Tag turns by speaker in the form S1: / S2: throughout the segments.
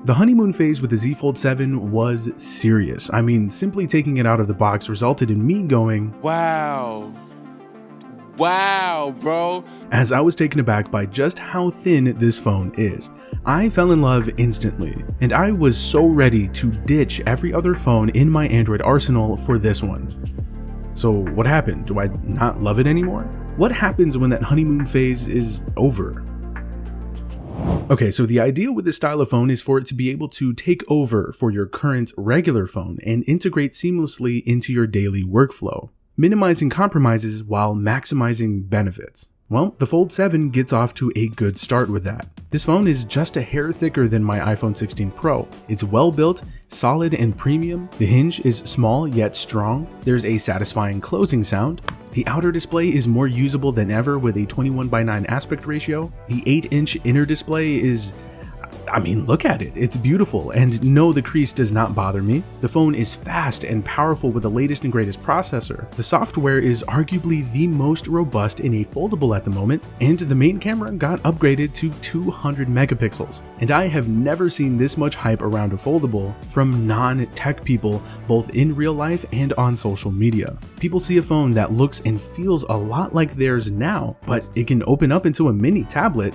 S1: The honeymoon phase with the Z Fold 7 was serious. I mean, simply taking it out of the box resulted in me going,
S2: wow, bro.
S1: As I was taken aback by just how thin this phone is. I fell in love instantly, and I was so ready to ditch every other phone in my Android arsenal for this one. So what happened? Do I not love it anymore? What happens when that honeymoon phase is over? Okay, so the idea with this style of phone is for it to be able to take over for your current regular phone and integrate seamlessly into your daily workflow, minimizing compromises while maximizing benefits. Well, the Fold 7 gets off to a good start with that. This phone is just a hair thicker than my iPhone 16 Pro. It's well built, solid and premium. The hinge is small yet strong. There's a satisfying closing sound. The outer display is more usable than ever with a 21:9 aspect ratio. The 8-inch inner display is, I mean, look at it. It's beautiful, and no, the crease does not bother me. The phone is fast and powerful with the latest and greatest processor. The software is arguably the most robust in a foldable at the moment, and the main camera got upgraded to 200 megapixels. And I have never seen this much hype around a foldable from non-tech people, both in real life and on social media. People see a phone that looks and feels a lot like theirs now, but it can open up into a mini tablet.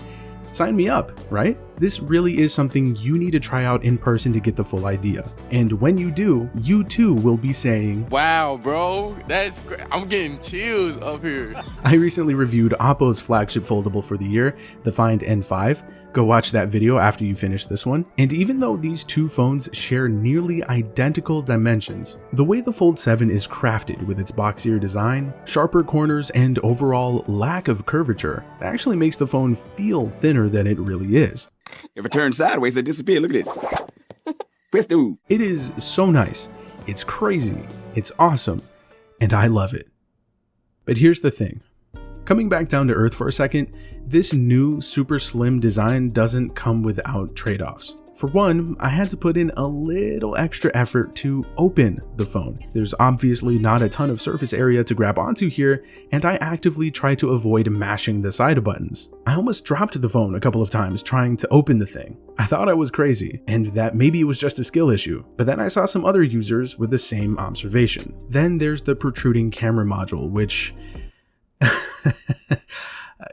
S1: Sign me up, right? This really is something you need to try out in person to get the full idea. And when you do, you too will be saying,
S2: wow, bro, that's great. I'm getting chills up here.
S1: I recently reviewed Oppo's flagship foldable for the year, the Find N5. Go watch that video after you finish this one. And even though these two phones share nearly identical dimensions, the way the Fold 7 is crafted with its boxier design, sharper corners, and overall lack of curvature actually makes the phone feel thinner than it really is.
S3: If it turns sideways, it disappears. Look at this. Presto.
S1: It is so nice, it's crazy, it's awesome, and I love it. But here's the thing. Coming back down to earth for a second, this new super slim design doesn't come without trade-offs. For one, I had to put in a little extra effort to open the phone. There's obviously not a ton of surface area to grab onto here, and I actively try to avoid mashing the side buttons. I almost dropped the phone a couple of times trying to open the thing. I thought I was crazy, and that maybe it was just a skill issue, but then I saw some other users with the same observation. Then there's the protruding camera module, which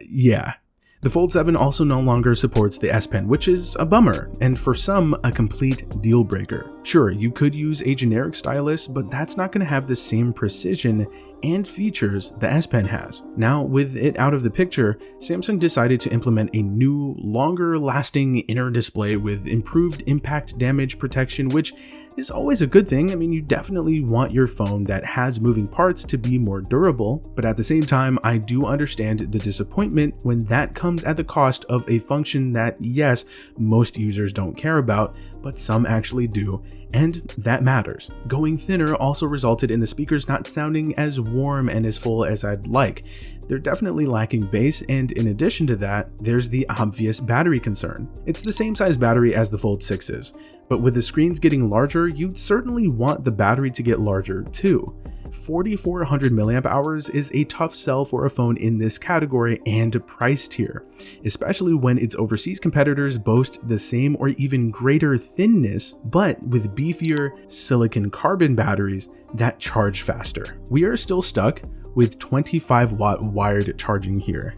S1: yeah. The Fold 7 also no longer supports the S Pen, which is a bummer, and for some, a complete deal breaker. Sure, you could use a generic stylus, but that's not going to have the same precision and features the S Pen has. Now, with it out of the picture, Samsung decided to implement a new, longer-lasting inner display with improved impact damage protection, which is always a good thing. I mean, you definitely want your phone that has moving parts to be more durable, but at the same time, I do understand the disappointment when that comes at the cost of a function that, yes, most users don't care about, but some actually do, and that matters. Going thinner also resulted in the speakers not sounding as warm and as full as I'd like. They're definitely lacking bass, and in addition to that, there's the obvious battery concern. It's the same size battery as the Fold 6's, but with the screens getting larger, you'd certainly want the battery to get larger too. 4,400 mAh is a tough sell for a phone in this category and price tier, especially when its overseas competitors boast the same or even greater thinness, but with beefier silicon carbon batteries that charge faster. We are still stuck with 25-watt wired charging here.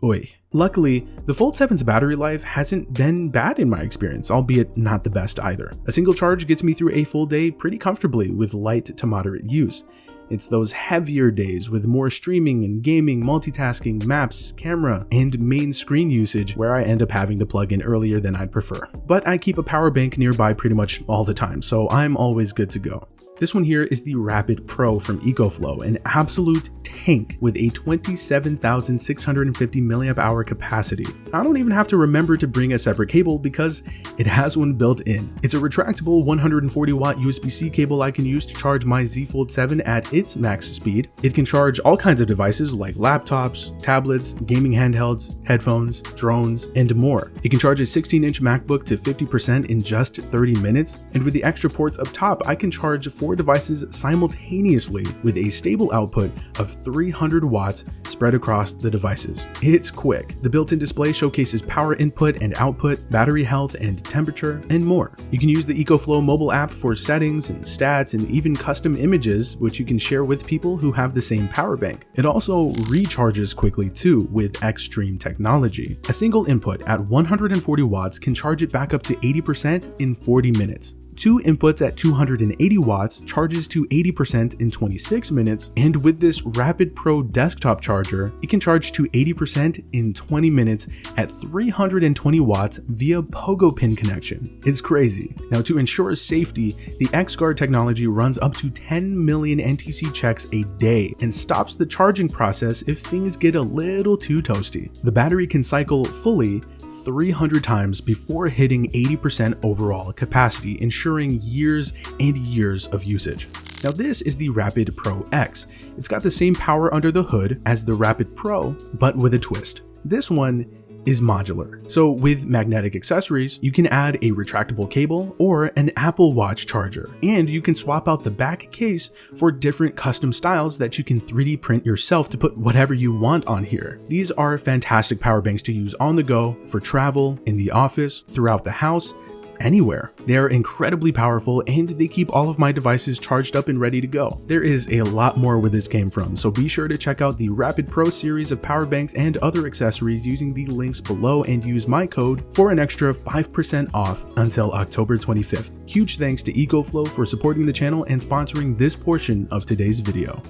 S1: Oy. Luckily, the Fold 7's battery life hasn't been bad in my experience, albeit not the best either. A single charge gets me through a full day pretty comfortably with light to moderate use. It's those heavier days with more streaming and gaming, multitasking, maps, camera, and main screen usage where I end up having to plug in earlier than I'd prefer. But I keep a power bank nearby pretty much all the time, so I'm always good to go. This one here is the Rapid Pro from EcoFlow, an absolute tank with a 27,650 mAh capacity. I don't even have to remember to bring a separate cable because it has one built in. It's a retractable 140-watt USB-C cable I can use to charge my Z Fold 7 at its max speed. It can charge all kinds of devices like laptops, tablets, gaming handhelds, headphones, drones, and more. It can charge a 16-inch MacBook to 50% in just 30 minutes, and with the extra ports up top, I can charge 4 devices simultaneously with a stable output of 300 watts spread across the devices. It's quick. The built-in display showcases power input and output, battery health and temperature, and more. You can use the EcoFlow mobile app for settings and stats and even custom images, which you can share with people who have the same power bank. It also recharges quickly too with extreme technology. A single input at 140 watts can charge it back up to 80% in 40 minutes. 2 inputs at 280 watts charges to 80% in 26 minutes, and with this Rapid Pro desktop charger, it can charge to 80% in 20 minutes at 320 watts via pogo pin connection. It's crazy. Now, to ensure safety, the XGuard technology runs up to 10 million NTC checks a day and stops the charging process if things get a little too toasty. The battery can cycle fully 300 times before hitting 80% overall capacity, ensuring years and years of usage. Now this is the Rapid Pro X. It's got the same power under the hood as the Rapid Pro, but with a twist. This one is modular. So with magnetic accessories, you can add a retractable cable or an Apple Watch charger, and you can swap out the back case for different custom styles that you can 3D print yourself to put whatever you want on here. These are fantastic power banks to use on the go, for travel, in the office, throughout the house, anywhere. They are incredibly powerful and they keep all of my devices charged up and ready to go. There is a lot more where this came from, so be sure to check out the Rapid Pro series of power banks and other accessories using the links below and use my code for an extra 5% off until October 25th. Huge thanks to EcoFlow for supporting the channel and sponsoring this portion of today's video.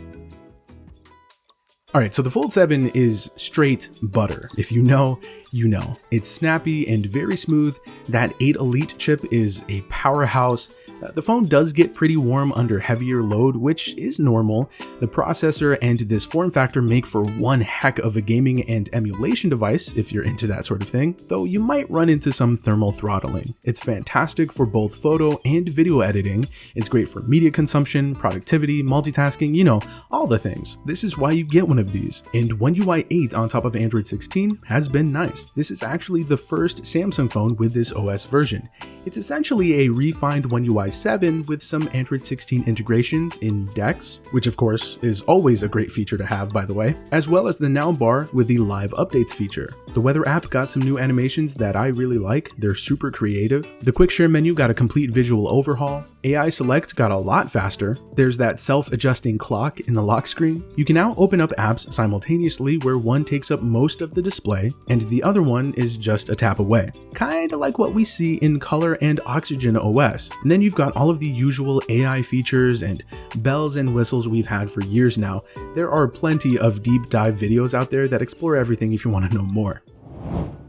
S1: Alright, so the Fold 7 is straight butter. If you know, you know. It's snappy and very smooth. That 8 Elite chip is a powerhouse. The phone does get pretty warm under heavier load, which is normal. The processor and this form factor make for one heck of a gaming and emulation device if you're into that sort of thing, though you might run into some thermal throttling. It's fantastic for both photo and video editing. It's great for media consumption, productivity, multitasking, you know, all the things. This is why you get one of these. And One UI 8 on top of Android 16 has been nice. This is actually the first Samsung phone with this OS version. It's essentially a refined One UI 7 with some Android 16 integrations in Dex, which of course is always a great feature to have, by the way, as well as the Now bar with the live updates feature. The weather app got some new animations that I really like. They're super creative. The quick share menu got a complete visual overhaul. AI Select got a lot faster. There's that self-adjusting clock in the lock screen. You can now open up apps simultaneously where one takes up most of the display and the other one is just a tap away. Kinda like what we see in Color and Oxygen OS. And then you've got all of the usual AI features and bells and whistles we've had for years now. There are plenty of deep dive videos out there that explore everything if you want to know more.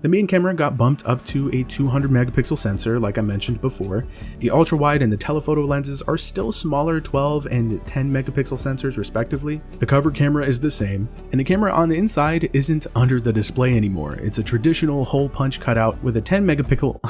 S1: The main camera got bumped up to a 200 megapixel sensor like I mentioned before. The ultra wide and the telephoto lenses are still smaller 12 and 10 megapixel sensors respectively. The cover camera is the same, and the camera on the inside isn't under the display anymore. It's a traditional hole punch cutout with a 10 megapixel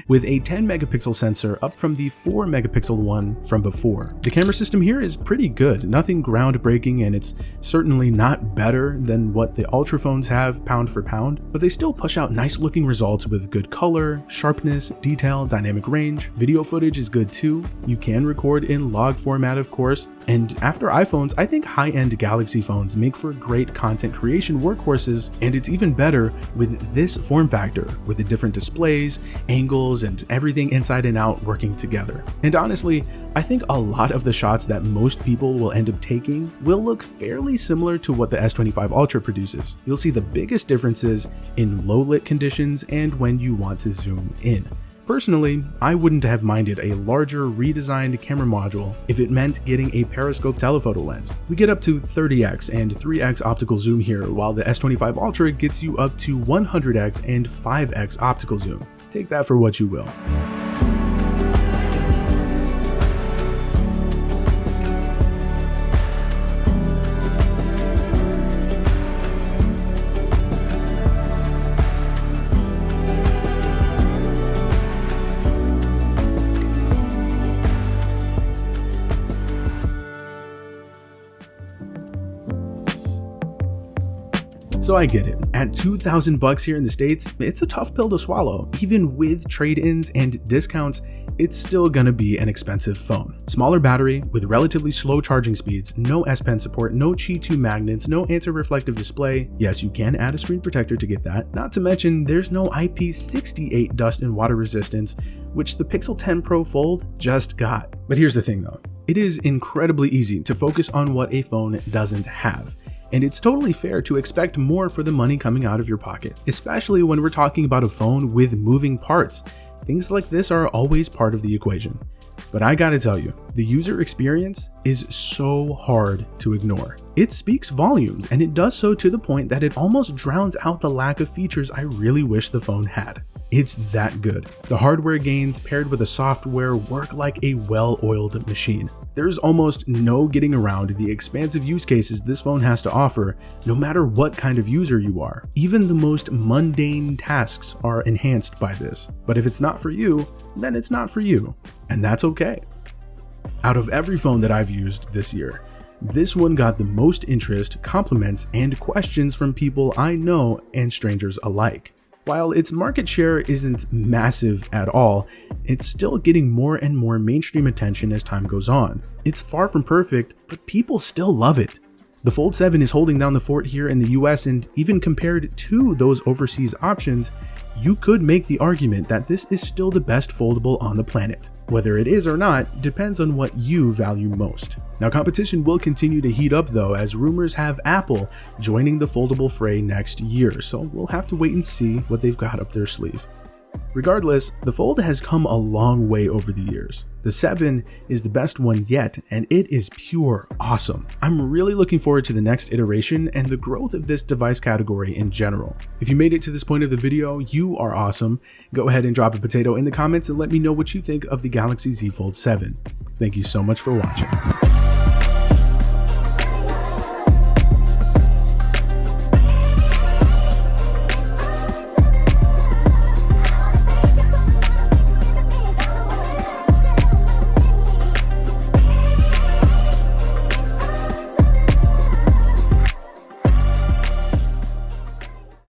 S1: with a 10 megapixel sensor up from the 4 megapixel one from before. The camera system here is pretty good, nothing groundbreaking, and it's certainly not better than what the Ultra phones have pound for pound, but they still push out nice looking results with good color, sharpness, detail, dynamic range. Video footage is good too. You can record in log format of course, and after iPhones, I think high-end Galaxy phones make for great content creation workhorses, and it's even better with this form factor, with the different displays, angles, and everything inside and out working together. And honestly, I think a lot of the shots that most people will end up taking will look fairly similar to what the S25 Ultra produces. You'll see the biggest differences in low-lit conditions and when you want to zoom in. Personally, I wouldn't have minded a larger redesigned camera module if it meant getting a periscope telephoto lens. We get up to 30x and 3x optical zoom here, while the S25 Ultra gets you up to 100x and 5x optical zoom. Take that for what you will. So I get it, at 2,000 bucks here in the States, it's a tough pill to swallow. Even with trade-ins and discounts, it's still gonna be an expensive phone. Smaller battery with relatively slow charging speeds, no S Pen support, no Qi 2 magnets, no anti-reflective display. Yes, you can add a screen protector to get that. Not to mention, there's no IP68 dust and water resistance, which the Pixel 10 Pro Fold just got. But here's the thing though, it is incredibly easy to focus on what a phone doesn't have. And it's totally fair to expect more for the money coming out of your pocket, especially when we're talking about a phone with moving parts. Things like this are always part of the equation. But I gotta tell you, the user experience is so hard to ignore. It speaks volumes, and it does so to the point that it almost drowns out the lack of features I really wish the phone had. It's that good. The hardware gains paired with the software work like a well-oiled machine. There's almost no getting around the expansive use cases this phone has to offer, no matter what kind of user you are. Even the most mundane tasks are enhanced by this. But if it's not for you, then it's not for you. And that's okay. Out of every phone that I've used this year, this one got the most interest, compliments, and questions from people I know and strangers alike. While its market share isn't massive at all, it's still getting more and more mainstream attention as time goes on. It's far from perfect, but people still love it. The Fold 7 is holding down the fort here in the US, and even compared to those overseas options, you could make the argument that this is still the best foldable on the planet. Whether it is or not depends on what you value most. Now, competition will continue to heat up though, as rumors have Apple joining the foldable fray next year, so we'll have to wait and see what they've got up their sleeve. Regardless, the Fold has come a long way over the years. The 7 is the best one yet, and it is pure awesome. I'm really looking forward to the next iteration and the growth of this device category in general. If you made it to this point of the video, you are awesome. Go ahead and drop a potato in the comments and let me know what you think of the Galaxy Z Fold 7. Thank you so much for watching.